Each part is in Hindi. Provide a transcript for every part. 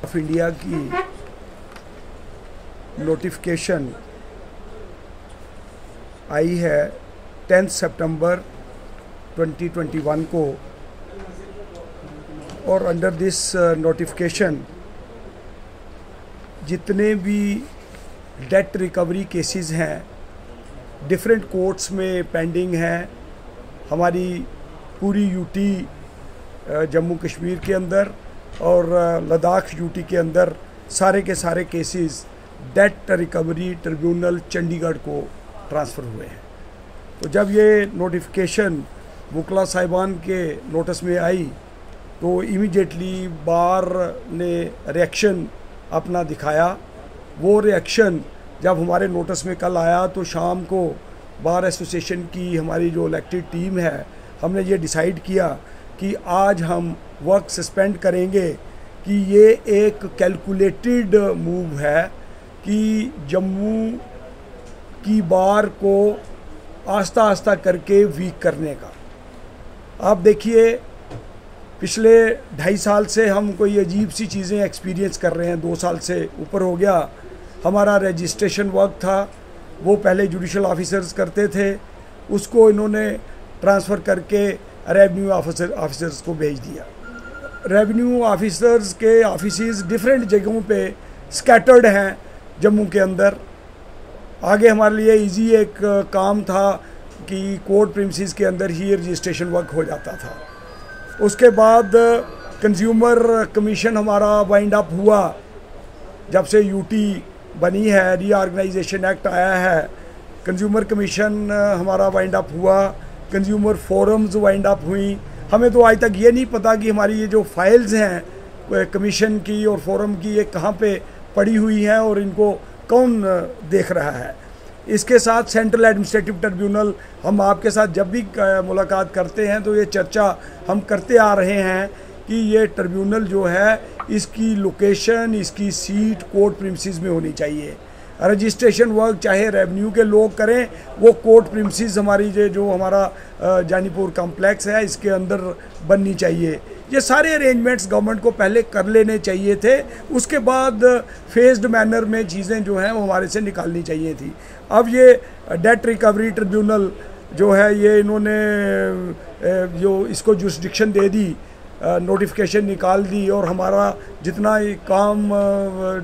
ऑफ इंडिया की नोटिफिकेशन आई है 10 सितंबर 2021 को, और अंडर दिस नोटिफिकेशन जितने भी डेट रिकवरी केसेस हैं डिफरेंट कोर्ट्स में पेंडिंग हैं। हमारी पूरी यूटी जम्मू कश्मीर के अंदर और लद्दाख यूटी के अंदर सारे के सारे cases date recovery tribunal Chandigarh को ट्रांसफ़र हुए हैं। तो जब ये नोटिफिकेशन वकला साहिबान के नोटिस में आई तो इमीडिएटली बार ने रिएक्शन अपना दिखाया। वो रिएक्शन जब हमारे नोटिस में कल आया तो शाम को बार एसोसिएशन की हमारी जो इलेक्टेड टीम है, हमने ये डिसाइड किया कि आज हम वर्क सस्पेंड करेंगे कि ये एक कैलकुलेटेड मूव है कि जम्मू की बार को आस्ता आस्ता करके वीक करने का। आप देखिए, पिछले 2.5 साल से हम कोई अजीब सी चीज़ें एक्सपीरियंस कर रहे हैं। 2 साल से ऊपर हो गया। हमारा रजिस्ट्रेशन वर्क था, वो पहले जुडिशल ऑफिसर्स करते थे, उसको इन्होंने ट्रांसफ़र करके रेवेन्यू ऑफिसर्स को भेज दिया। रेवेन्यू ऑफिसर्स के ऑफिसेस डिफरेंट जगहों पे स्कैटर्ड हैं जम्मू के अंदर। आगे हमारे लिए इजी एक काम था कि कोर्ट प्रीमिसेस के अंदर ही रजिस्ट्रेशन वर्क हो जाता था। उसके बाद कंज्यूमर कमीशन हमारा वाइंड अप हुआ। जब से यूटी बनी है, रीऑर्गेनाइजेशन एक्ट आया है, कंज्यूमर कमीशन हमारा वाइंड अप हुआ, कंज्यूमर फोरम्स वाइंड अप हुई। हमें तो आज तक ये नहीं पता कि हमारी ये जो फाइल्स हैं कमीशन की और फोरम की, ये कहाँ पे पड़ी हुई हैं और इनको कौन देख रहा है। इसके साथ सेंट्रल एडमिनिस्ट्रेटिव ट्रिब्यूनल, हम आपके साथ जब भी मुलाकात करते हैं तो ये चर्चा हम करते आ रहे हैं कि ये ट्रिब्यूनल जो है इसकी लोकेशन, इसकी सीट कोर्ट प्रीमिसेस में होनी चाहिए। रजिस्ट्रेशन वर्क चाहे रेवेन्यू के लोग करें, वो कोर्ट प्रीमिसेस हमारी जो हमारा जानीपुर कॉम्प्लेक्स है इसके अंदर बननी चाहिए। ये सारे अरेंजमेंट्स गवर्नमेंट को पहले कर लेने चाहिए थे, उसके बाद फेज्ड मैनर में चीज़ें जो हैं वो हमारे से निकालनी चाहिए थी। अब ये डेट रिकवरी ट्रिब्यूनल जो है ये इन्होंने जो इसको जुरिस्डिक्शन दे दी, नोटिफिकेशन निकाल दी, और हमारा जितना काम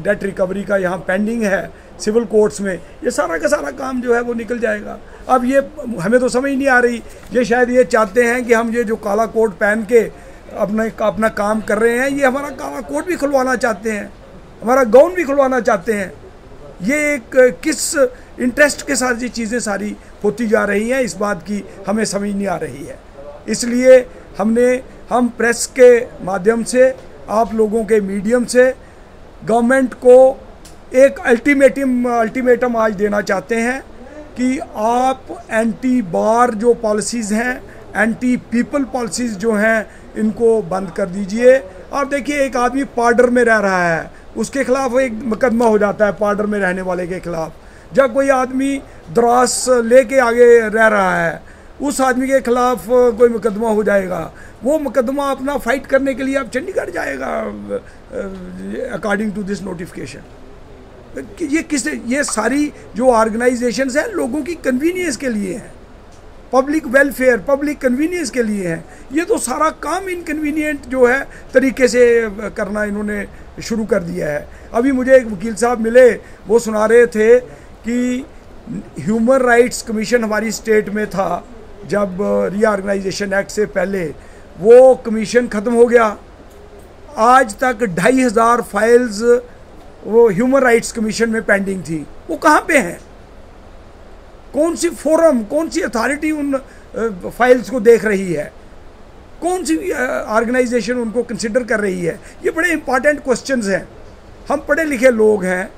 डेट रिकवरी का यहाँ पेंडिंग है सिविल कोर्ट्स में, ये सारा का सारा काम जो है वो निकल जाएगा। अब ये हमें तो समझ नहीं आ रही, ये शायद ये चाहते हैं कि हम ये जो काला कोट पहन के अपना काम कर रहे हैं, ये हमारा काला कोट भी खुलवाना चाहते हैं, हमारा गाउन भी खुलवाना चाहते हैं। ये एक किस इंटरेस्ट के साथ ये चीज़ें सारी होती जा रही हैं, इस बात की हमें समझ नहीं आ रही है। इसलिए हम प्रेस के माध्यम से, आप लोगों के मीडियम से गवर्नमेंट को एक अल्टीमेटम आज देना चाहते हैं कि आप एंटी बार जो पॉलिसीज़ हैं, एंटी पीपल पॉलिसीज़ जो हैं, इनको बंद कर दीजिए। आप देखिए, एक आदमी पार्डर में रह रहा है, उसके खिलाफ एक मुकदमा हो जाता है पार्डर में रहने वाले के खिलाफ। जब कोई आदमी द्रास लेके आगे रह रहा है, उस आदमी के खिलाफ कोई मुकदमा हो जाएगा, वो मुकदमा अपना फाइट करने के लिए अब चंडीगढ़ जाएगा अकॉर्डिंग टू दिस नोटिफिकेशन। ये सारी जो ऑर्गेनाइजेशंस हैं लोगों की कन्वीनियंस के लिए हैं, पब्लिक वेलफेयर, पब्लिक कन्वीनियंस के लिए हैं। ये तो सारा काम इनकन्वीनियंट जो है तरीके से करना इन्होंने शुरू कर दिया है। अभी मुझे एक वकील साहब मिले, वो सुना रहे थे कि ह्यूमन राइट्स कमीशन हमारी स्टेट में था जब रीऑर्गेनाइजेशन एक्ट से पहले, वो कमीशन ख़त्म हो गया। आज तक 2500 फाइल्स वो ह्यूमन राइट्स कमीशन में पेंडिंग थी। वो कहाँ पे हैं? कौन सी फोरम, कौन सी अथॉरिटी उन फाइल्स को देख रही है? कौन सी ऑर्गेनाइजेशन उनको कंसिडर कर रही है? ये बड़े इंपॉर्टेंट क्वेश्चंस हैं। हम पढ़े लिखे लोग हैं,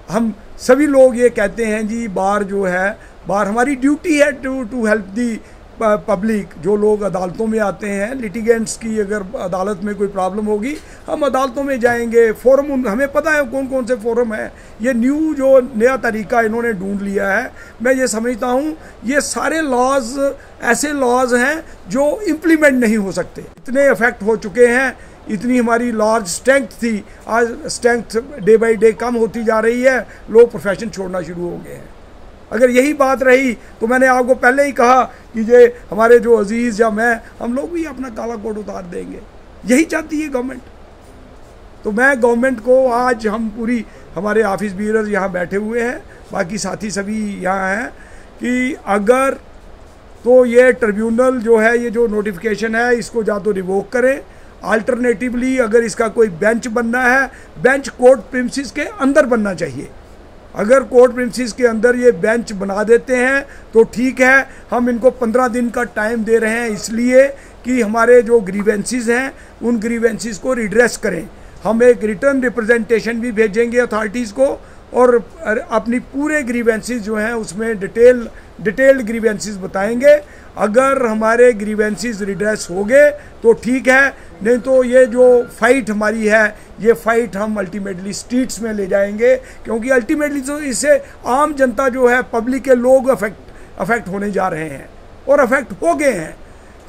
हम सभी लोग ये कहते हैं जी बार जो है, बार हमारी ड्यूटी है टू हेल्प दी पब्लिक। जो लोग अदालतों में आते हैं, लिटिगेंट्स की अगर अदालत में कोई प्रॉब्लम होगी, हम अदालतों में जाएंगे। फोरम हमें पता है कौन कौन से फोरम है। ये जो नया तरीका इन्होंने ढूंढ लिया है, मैं ये समझता हूँ ये सारे लॉज ऐसे लॉज हैं जो इम्प्लीमेंट नहीं हो सकते। इतने इफेक्ट हो चुके हैं इतनी हमारी लार्ज स्ट्रेंथ थी, आज स्ट्रेंथ डे बाई डे कम होती जा रही है, लोग प्रोफेशन छोड़ना शुरू हो गए हैं। अगर यही बात रही तो मैंने आपको पहले ही कहा कि ये हमारे जो अजीज़ या मैं, हम लोग भी अपना काला कोट उतार देंगे। यही चाहती है गवर्नमेंट। तो मैं गवर्नमेंट को, आज हम पूरी हमारे ऑफिस बीरर यहाँ बैठे हुए हैं, बाकी साथी सभी यहाँ हैं, कि अगर तो ये ट्रिब्यूनल जो है, ये जो नोटिफिकेशन है, इसको या तो रिवोक करें, अल्टरनेटिवली अगर इसका कोई बेंच बनना है, बेंच कोर्ट प्रिमिसेस के अंदर बनना चाहिए। अगर कोर्ट प्रिमिसेस के अंदर ये बेंच बना देते हैं तो ठीक है। हम इनको 15 दिन का टाइम दे रहे हैं इसलिए कि हमारे जो ग्रीवेंसीज हैं उन ग्रीवेंसीज को रिड्रेस करें। हम एक रिटर्न रिप्रेजेंटेशन भी भेजेंगे अथॉरिटीज़ को और अपनी पूरे ग्रीवेंसीज जो हैं उसमें डिटेल्ड ग्रीवेंसीज बताएंगे। अगर हमारे ग्रीवेंसीज रिड्रेस हो गए तो ठीक है, नहीं तो ये जो फाइट हमारी है, ये फाइट हम अल्टीमेटली स्ट्रीट्स में ले जाएंगे, क्योंकि अल्टीमेटली तो इससे आम जनता जो है, पब्लिक के लोग अफेक्ट होने जा रहे हैं और अफेक्ट हो गए हैं।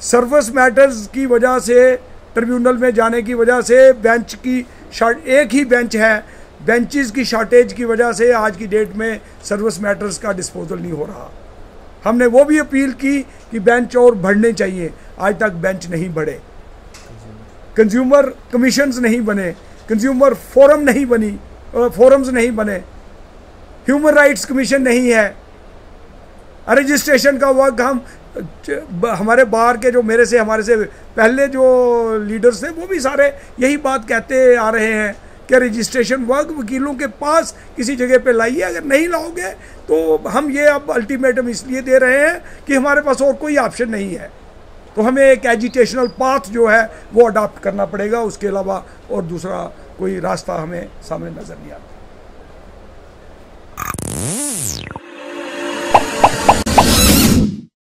सर्विस मैटर्स की वजह से, ट्रिब्यूनल में जाने की वजह से, बेंच की एक ही बेंच है, बेंचेस की शॉर्टेज की वजह से आज की डेट में सर्विस मैटर्स का डिस्पोजल नहीं हो रहा। हमने वो भी अपील की कि बेंच और बढ़ने चाहिए, आज तक बेंच नहीं बढ़े। कंज्यूमर कमीशंस नहीं बने, कंज्यूमर फोरम्स नहीं बने, ह्यूमन राइट्स कमीशन नहीं है। रजिस्ट्रेशन का वर्क हमारे बार के जो हमारे से पहले जो लीडर्स थे वो भी सारे यही बात कहते आ रहे हैं कि रजिस्ट्रेशन वर्क वकीलों के पास किसी जगह पे लाइए, अगर नहीं लाओगे तो हम ये अब अल्टीमेटम इसलिए दे रहे हैं कि हमारे पास और कोई ऑप्शन नहीं है। तो हमें एक एजुकेशनल पाथ जो है वो अडॉप्ट करना पड़ेगा, उसके अलावा और दूसरा कोई रास्ता हमें सामने नज़र नहीं आता।